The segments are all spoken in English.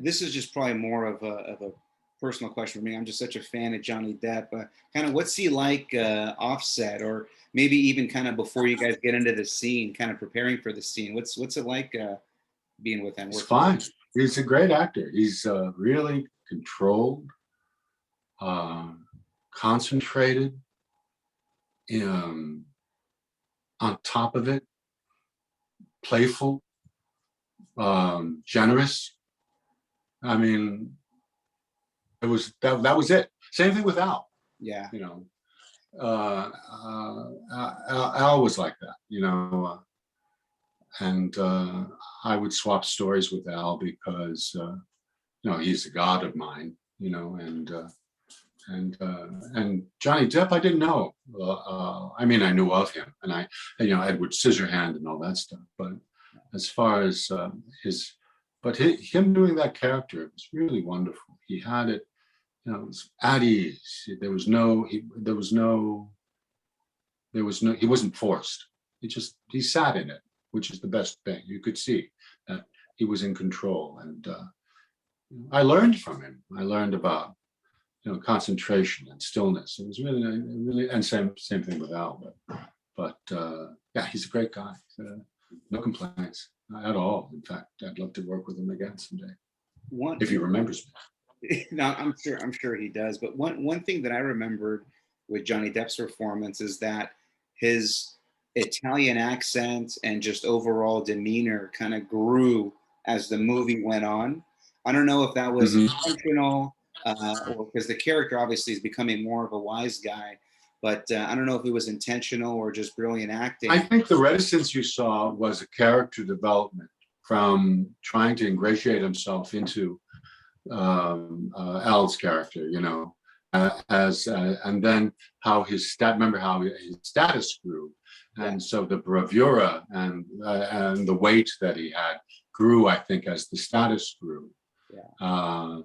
this is just probably more of a personal question for me. I'm just such a fan of Johnny Depp. Kind of what's he like offset, or maybe even kind of before you guys get into the scene, kind of preparing for the scene? What's it like being with him? It's fine. He's a great actor. He's really controlled, concentrated, on top of it, playful, generous. I mean, it was that was it. Same thing with Al. Yeah. You know, Al was like that. You know, and I would swap stories with Al because you know, he's a god of mine. You know, and Johnny Depp, I didn't know. I mean, I knew of him, and you know, Edward Scissorhand and all that stuff. But as far as him doing that character, it was really wonderful. He had it, you know, it was at ease. He wasn't forced. He sat in it, which is the best thing. You could see that he was in control, and I learned from him. I learned about, you know, concentration and stillness. It was really, and same thing with Al. But yeah, he's a great guy. No complaints at all. In fact, I'd love to work with him again someday, if he remembers me. No, I'm sure he does. But one thing that I remembered with Johnny Depp's performance is that his Italian accent and just overall demeanor kind of grew as the movie went on. I don't know if that was intentional, or because the character obviously is becoming more of a wise guy, but I don't know if it was intentional or just brilliant acting. I think the reticence you saw was a character development from trying to ingratiate himself into Al's character, you know, and then how his status grew, and so the bravura and the weight that he had grew, I think, as the status grew. Yeah.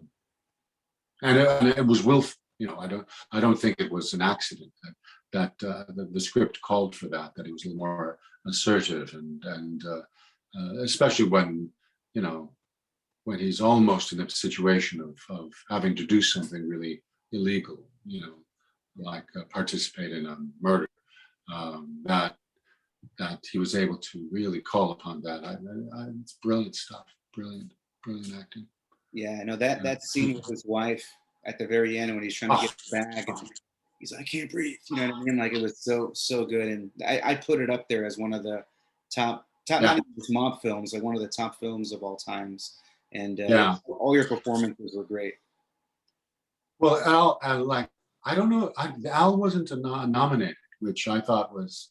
And it was willful. You know, I don't think it was an accident that the script called for that he was a little more assertive, and especially when, you know, when he's almost in a situation of having to do something really illegal, you know, like participate in a murder, that he was able to really call upon that. It's brilliant stuff. Brilliant acting. Yeah, no, that scene with his wife at the very end when he's trying to get the bag and he's like, I can't breathe. You know what I mean? Like, it was so good. And I put it up there as one of the top not even just mob films, like one of the top films of all times. And all your performances were great. Well, Al, like, I don't know, Al wasn't nominated, which I thought was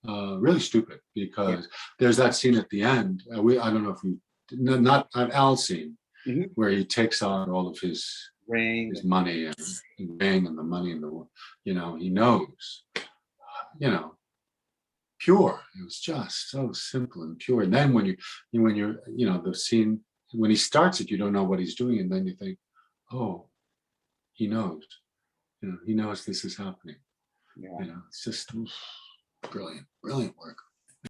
really stupid, because there's that scene at the end. I don't know if not an Al scene, where he takes out all of his ring, his money, and the ring, and the money, and the, you know, he knows, you know, pure. It was just so simple and pure. And then when you're, you know, the scene when he starts it, you don't know what he's doing, and then you think, oh, he knows. You know, he knows this is happening. Yeah. You know, it's just brilliant work.